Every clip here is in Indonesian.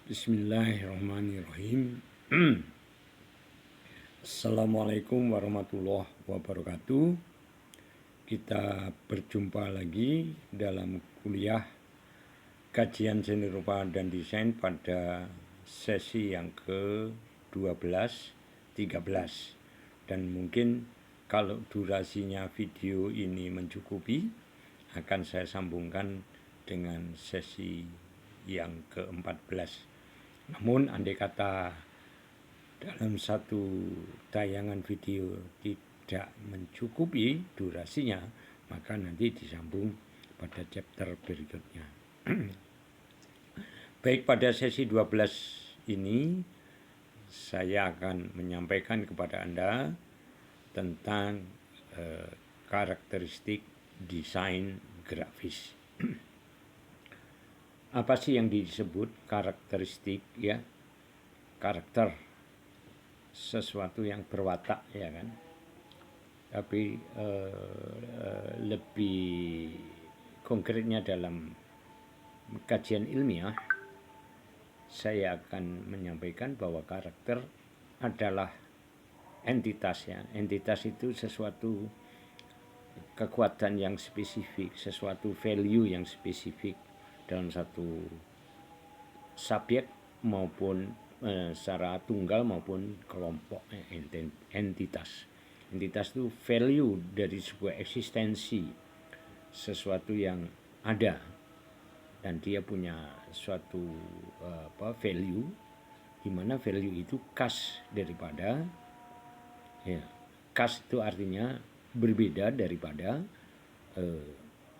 Bismillahirrahmanirrahim. Assalamualaikum warahmatullahi wabarakatuh. Kita berjumpa lagi dalam kuliah kajian seni rupa dan desain pada sesi yang ke-12, 13. Dan mungkin kalau durasinya video ini mencukupi, akan saya sambungkan dengan sesi yang ke-14. Namun andai kata dalam satu tayangan video tidak mencukupi durasinya, maka nanti disambung pada chapter berikutnya. Baik, pada sesi 12 ini saya akan menyampaikan kepada Anda tentang karakteristik desain grafis. Apa sih yang disebut karakteristik, ya? Karakter, sesuatu yang berwatak, ya kan? Tapi lebih konkretnya dalam kajian ilmiah, saya akan menyampaikan bahwa karakter adalah entitas, ya. Entitas itu sesuatu kekuatan yang spesifik, sesuatu value yang spesifik dalam satu subjek maupun secara tunggal maupun kelompok entitas. Entitas itu value dari sebuah eksistensi, sesuatu yang ada dan dia punya suatu value, di mana value itu khas daripada, ya, khas itu artinya berbeda daripada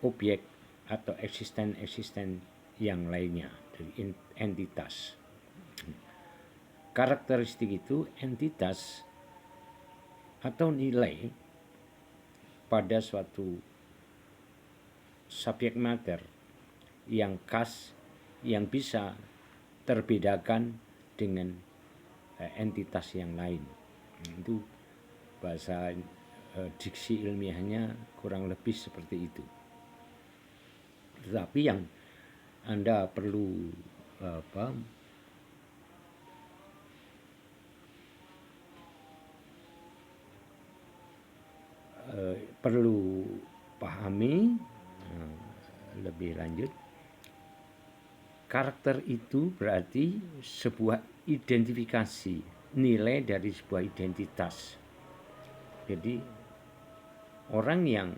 objek atau eksisten yang lainnya dari entitas. Karakteristik itu entitas atau nilai pada suatu subjek matter yang khas, yang bisa terbedakan dengan entitas yang lain. Itu bahasa diksi ilmiahnya kurang lebih seperti itu. Tetapi yang Anda perlu perlu pahami lebih lanjut, karakter itu berarti sebuah identifikasi, nilai dari sebuah identitas. Jadi orang yang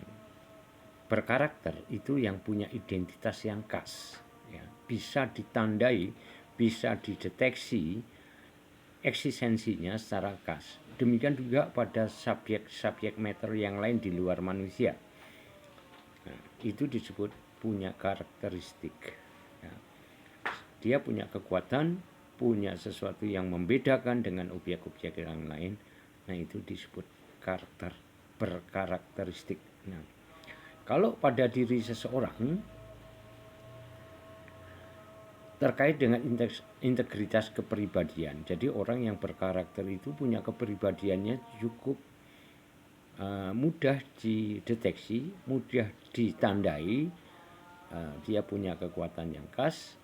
berkarakter itu yang punya identitas yang khas, ya, bisa ditandai, bisa dideteksi eksistensinya secara khas. Demikian juga pada subjek matter yang lain di luar manusia. Nah, itu disebut punya karakteristik, ya. Dia punya kekuatan, punya sesuatu yang membedakan dengan objek-objek yang lain. Nah, itu disebut karakter, berkarakteristik. Nah, kalau pada diri seseorang terkait dengan integritas kepribadian, jadi orang yang berkarakter itu punya kepribadiannya cukup mudah dideteksi, mudah ditandai, dia punya kekuatan yang khas,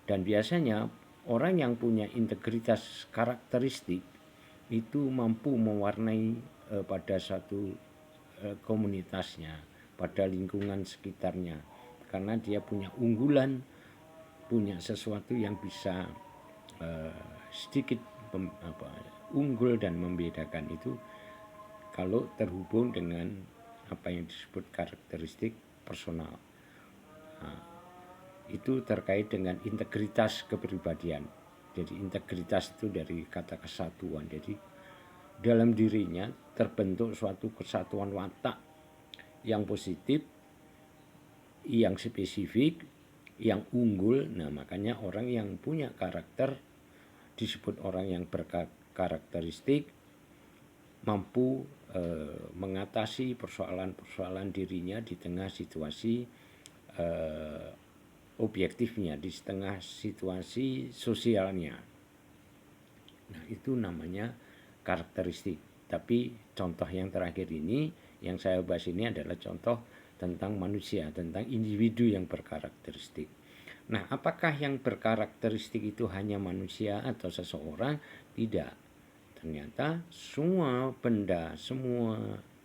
dan biasanya orang yang punya integritas karakteristik itu mampu mewarnai pada satu komunitasnya, pada lingkungan sekitarnya, karena dia punya unggulan, punya sesuatu yang bisa sedikit unggul dan membedakan itu kalau terhubung dengan apa yang disebut karakteristik personal. Nah, itu terkait dengan integritas kepribadian. Jadi integritas itu dari kata kesatuan. Jadi dalam dirinya terbentuk suatu kesatuan watak yang positif, yang spesifik, yang unggul. Nah, makanya orang yang punya karakter disebut orang yang berkarakteristik, mampu mengatasi persoalan-persoalan dirinya di tengah situasi objektifnya, di tengah situasi sosialnya. Nah, itu namanya karakteristik. Tapi contoh yang terakhir ini, yang saya bahas ini adalah contoh tentang manusia, tentang individu yang berkarakteristik. Nah, apakah yang berkarakteristik itu hanya manusia atau seseorang? Tidak. Ternyata semua benda, semua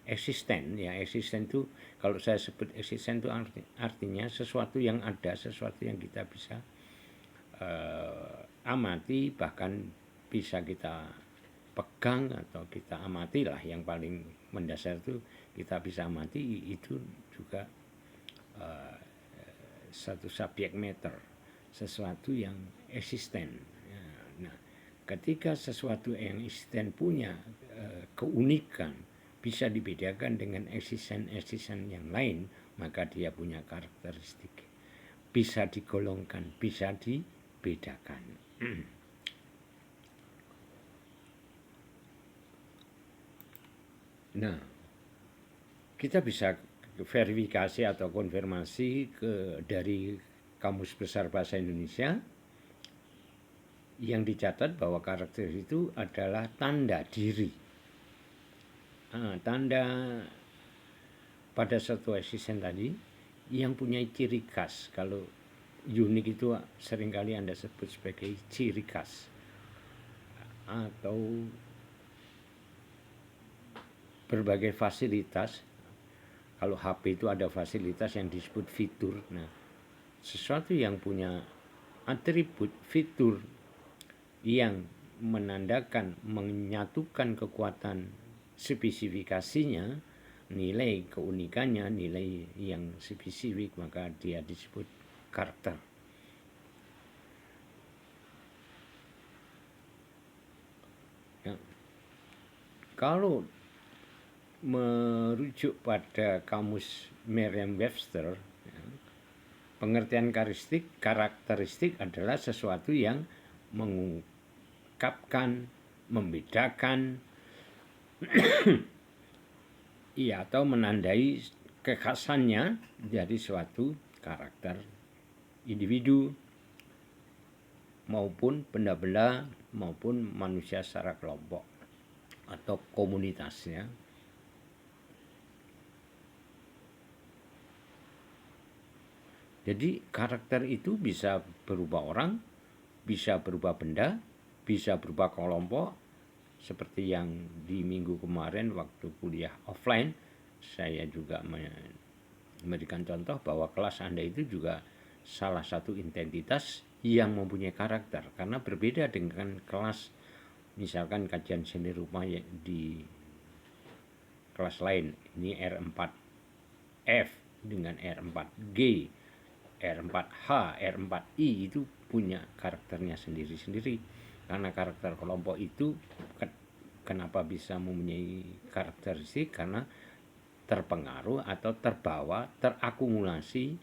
eksisten, ya eksisten itu kalau saya sebut eksisten itu artinya sesuatu yang ada, sesuatu yang kita bisa amati, bahkan bisa kita pegang atau kita amati lah, yang paling mendasar itu kita bisa amati, itu juga satu subjek matter, sesuatu yang eksisten. Nah, ketika sesuatu yang eksisten punya keunikan, bisa dibedakan dengan eksisten yang lain, maka dia punya karakteristik. Bisa digolongkan, bisa dibedakan. Nah, kita bisa verifikasi atau konfirmasi dari Kamus Besar Bahasa Indonesia yang dicatat bahwa karakter itu adalah tanda diri. Tanda pada suatu eksisten tadi yang punya ciri khas. Kalau unik itu seringkali Anda sebut sebagai ciri khas, atau berbagai fasilitas. Kalau HP itu ada fasilitas yang disebut fitur. Nah, sesuatu yang punya atribut fitur yang menandakan, menyatukan kekuatan spesifikasinya, nilai keunikannya, nilai yang spesifik, maka dia disebut karakter. Ya. Kalau merujuk pada kamus Merriam-Webster, ya, pengertian karakteristik adalah sesuatu yang mengungkapkan, membedakan, iya, atau menandai kekhasannya dari suatu karakter individu maupun benda-benda maupun manusia secara kelompok atau komunitasnya. Jadi karakter itu bisa berubah orang, bisa berubah benda, bisa berubah kelompok. Seperti yang di minggu kemarin waktu kuliah offline, saya juga memberikan contoh bahwa kelas Anda itu juga salah satu identitas yang mempunyai karakter, karena berbeda dengan kelas misalkan kajian seni rupa di kelas lain. Ini R4F dengan R4G, R4H, R4I itu punya karakternya sendiri-sendiri. Karena karakter kelompok itu kenapa bisa mempunyai karakteristik? Karena terpengaruh atau terbawa, terakumulasi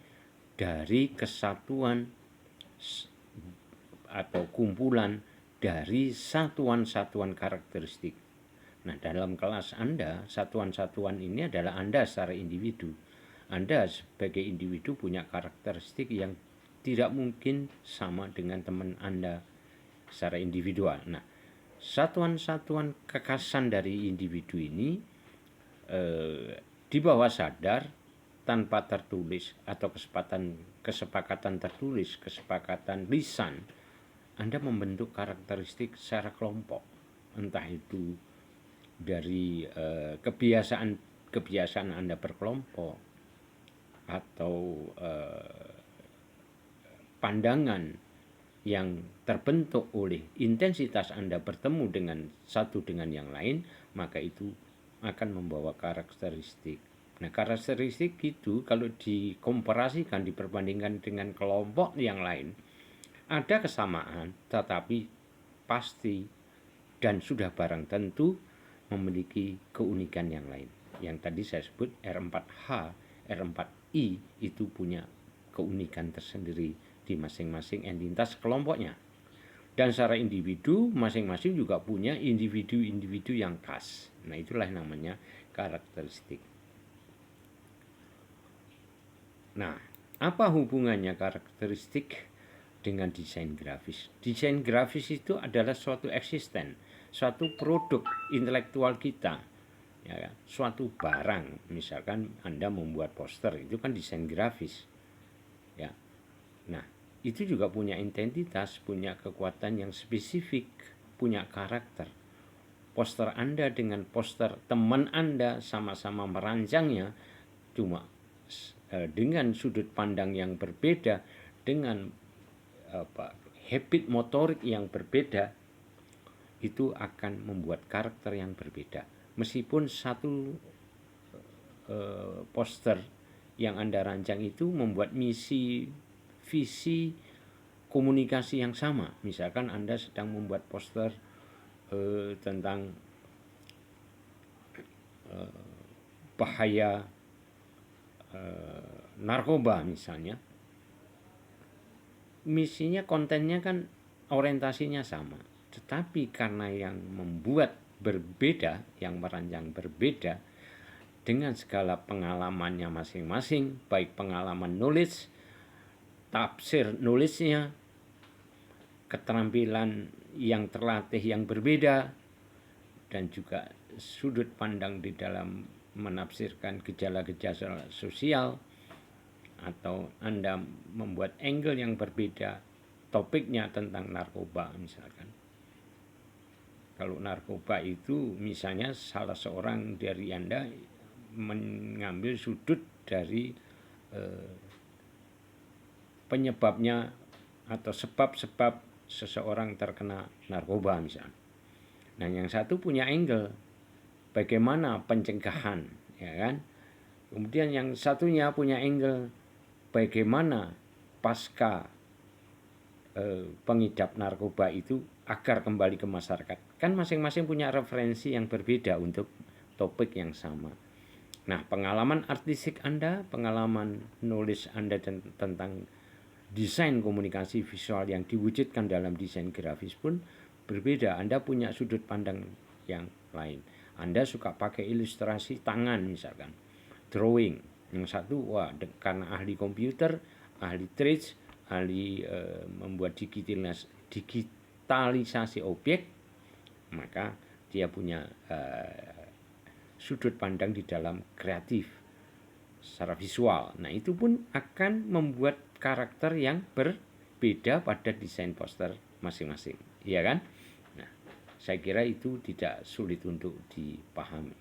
dari kesatuan atau kumpulan dari satuan-satuan karakteristik. Nah, dalam kelas Anda, satuan-satuan ini adalah Anda secara individu. Anda sebagai individu punya karakteristik yang tidak mungkin sama dengan teman Anda secara individual. Nah, satuan-satuan kekhasan dari individu ini di bawah sadar, tanpa tertulis atau kesepakatan tertulis, kesepakatan lisan, Anda membentuk karakteristik secara kelompok. Entah itu dari kebiasaan Anda berkelompok, atau pandangan yang terbentuk oleh intensitas Anda bertemu dengan satu dengan yang lain, maka itu akan membawa karakteristik. Nah, karakteristik itu kalau dikomparasikan, diperbandingkan dengan kelompok yang lain, ada kesamaan, tetapi pasti dan sudah barang tentu memiliki keunikan yang lain. Yang tadi saya sebut R4H, R4I itu punya keunikan tersendiri di masing-masing entitas kelompoknya. Dan secara individu, masing-masing juga punya individu-individu yang khas. Nah, itulah namanya karakteristik. Nah, apa hubungannya karakteristik dengan desain grafis? Desain grafis itu adalah suatu eksisten, suatu produk intelektual kita, ya, suatu barang. Misalkan Anda membuat poster, itu kan desain grafis, ya. Nah, itu juga punya identitas, punya kekuatan yang spesifik, punya karakter. Poster Anda dengan poster teman Anda sama-sama merancangnya, cuma dengan sudut pandang yang berbeda, dengan habit motorik yang berbeda, itu akan membuat karakter yang berbeda. Meskipun satu poster yang Anda rancang itu membuat misi, visi, komunikasi yang sama. Misalkan Anda sedang membuat poster tentang bahaya narkoba misalnya, misinya, kontennya kan orientasinya sama, tetapi karena yang membuat berbeda, yang merancang berbeda, dengan segala pengalamannya masing-masing, baik pengalaman nulis, tafsir nulisnya, keterampilan yang terlatih yang berbeda, dan juga sudut pandang di dalam menafsirkan gejala-gejala sosial, atau Anda membuat angle yang berbeda, topiknya tentang narkoba misalkan. Kalau narkoba itu misalnya salah seorang dari Anda mengambil sudut dari penyebabnya atau sebab-sebab seseorang terkena narkoba misalnya. Nah, yang satu punya angle bagaimana pencegahan, ya kan? Kemudian yang satunya punya angle bagaimana pasca pengidap narkoba itu agar kembali ke masyarakat. Kan masing-masing punya referensi yang berbeda untuk topik yang sama. Nah, pengalaman artistik Anda, pengalaman nulis Anda tentang desain komunikasi visual yang diwujudkan dalam desain grafis pun berbeda. Anda punya sudut pandang yang lain. Anda suka pakai ilustrasi tangan misalkan, drawing. Yang satu, karena ahli komputer, ahli trades, ahli membuat digitalisasi objek, maka dia punya sudut pandang di dalam kreatif secara visual. Nah, itu pun akan membuat karakter yang berbeda pada desain poster masing-masing, iya kan? Nah, saya kira itu tidak sulit untuk dipahami.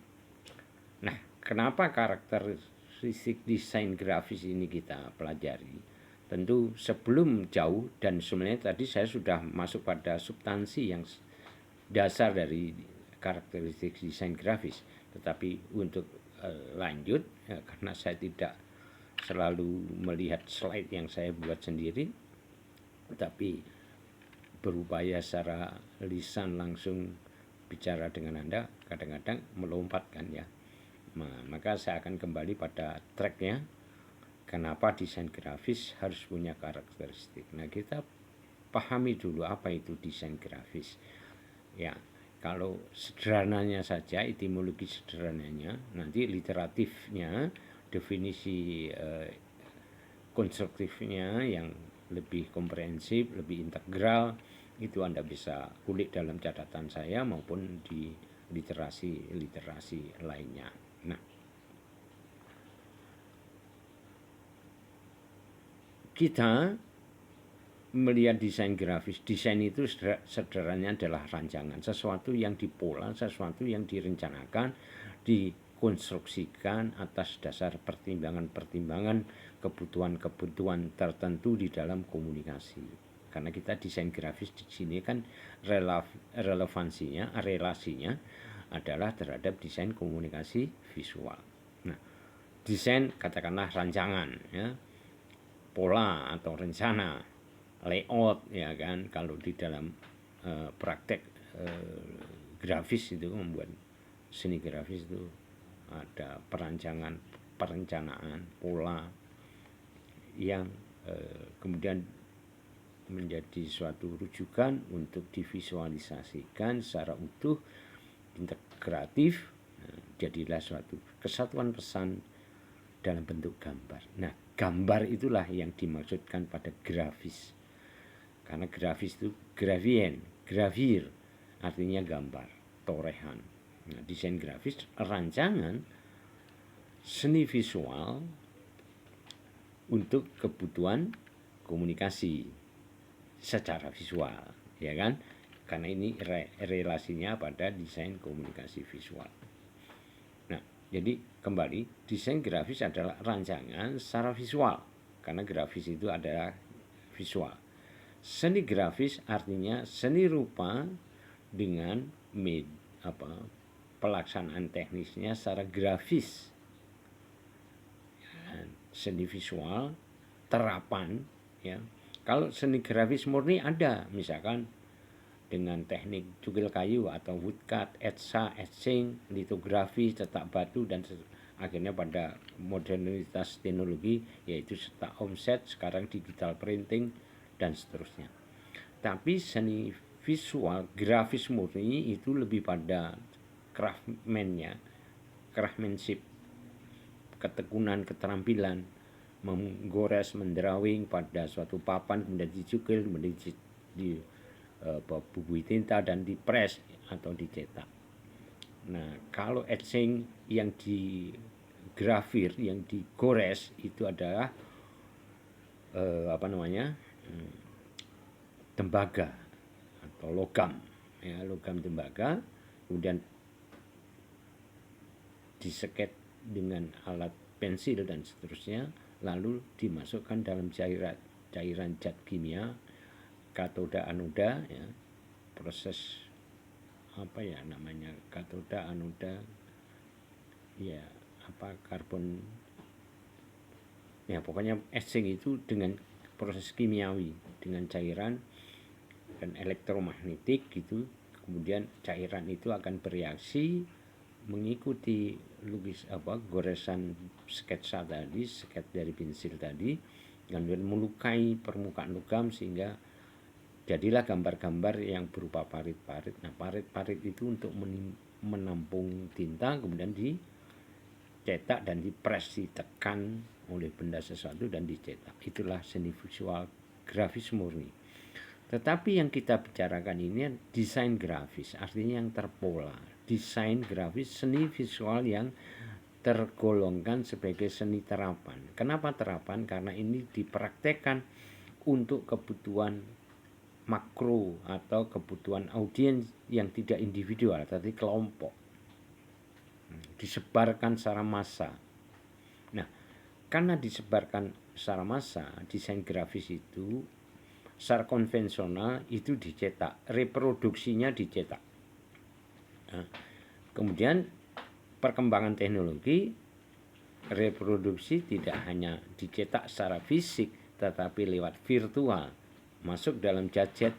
Nah, kenapa karakteristik desain grafis ini kita pelajari? Tentu sebelum jauh, dan sebenarnya tadi saya sudah masuk pada substansi yang dasar dari karakteristik desain grafis. Tetapi untuk lanjut, karena saya tidak selalu melihat slide yang saya buat sendiri, tapi berupaya secara lisan langsung bicara dengan Anda, kadang-kadang melompatkan ya. Maka saya akan kembali pada tracknya, kenapa desain grafis harus punya karakteristik. Nah, kita pahami dulu apa itu desain grafis. Ya, kalau sederhananya saja, etimologi sederhananya, nanti literatifnya, definisi konstruktifnya yang lebih komprehensif, lebih integral, itu Anda bisa kulik dalam catatan saya maupun di literasi lainnya. Nah, kita melihat desain grafis, desain itu sederhananya adalah rancangan, sesuatu yang dipola, sesuatu yang direncanakan, dikonstruksikan atas dasar pertimbangan-pertimbangan kebutuhan-kebutuhan tertentu di dalam komunikasi. Karena kita desain grafis di sini kan relevansinya, relasinya adalah terhadap desain komunikasi visual. Nah, desain katakanlah rancangan, ya, pola atau rencana, layout, ya kan. Kalau di dalam praktek grafis itu, membuat seni grafis itu ada perencanaan, pola yang kemudian menjadi suatu rujukan untuk divisualisasikan secara utuh, integratif, jadilah suatu kesatuan pesan dalam bentuk gambar. Nah, gambar itulah yang dimaksudkan pada grafis. Karena grafis itu gravir artinya gambar, torehan. Nah, desain grafis rancangan seni visual untuk kebutuhan komunikasi secara visual, ya kan? Karena ini relasinya pada desain komunikasi visual. Nah, jadi kembali, desain grafis adalah rancangan secara visual, karena grafis itu adalah visual. Seni grafis artinya seni rupa dengan pelaksanaan teknisnya secara grafis. Seni visual terapan, ya. Kalau seni grafis murni ada, misalkan dengan teknik cukil kayu atau woodcut, etching, litografi, cetak batu, dan akhirnya pada modernitas teknologi yaitu cetak offset, sekarang digital printing dan seterusnya. Tapi seni visual grafis murni itu lebih pada craftsmanship, ketekunan, keterampilan menggores, mendrawing pada suatu papan, kemudian dicukil, kemudian bubui tinta dan dipres atau dicetak. Nah, kalau etching yang digrafir, yang digores itu adalah tembaga atau logam, ya, logam tembaga, kemudian diseket dengan alat pensil dan seterusnya, lalu dimasukkan dalam cairan zat kimia, katoda anoda, ya, proses katoda anoda, ya, karbon, ya, pokoknya etching itu dengan proses kimiawi dengan cairan dan elektromagnetik gitu. Kemudian cairan itu akan bereaksi mengikuti goresan sketsa tadi, sket dari pensil tadi, kemudian melukai permukaan logam sehingga jadilah gambar-gambar yang berupa parit-parit. Nah, parit-parit itu untuk menampung tinta, kemudian dicetak dan dipres, ditekan oleh benda sesuatu dan dicetak. Itulah seni visual grafis murni. Tetapi yang kita bicarakan ini desain grafis, artinya yang terpola. Desain grafis, seni visual yang tergolongkan sebagai seni terapan. Kenapa terapan? Karena ini dipraktekkan untuk kebutuhan makro atau kebutuhan audiens yang tidak individual, tapi kelompok. Disebarkan secara massa. Nah, karena disebarkan secara massa, desain grafis itu secara konvensional itu dicetak, reproduksinya dicetak. Nah, kemudian perkembangan teknologi, reproduksi tidak hanya dicetak secara fisik tetapi lewat virtual, masuk dalam gadget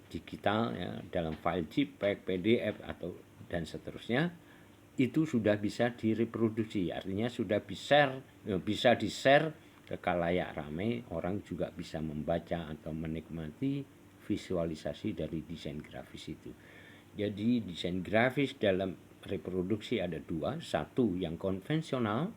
digital, ya, dalam file JPEG, PDF atau dan seterusnya, itu sudah bisa direproduksi, artinya sudah bisa di-share ke khalayak ramai, orang juga bisa membaca atau menikmati visualisasi dari desain grafis itu. Jadi desain grafis dalam reproduksi ada dua, satu yang konvensional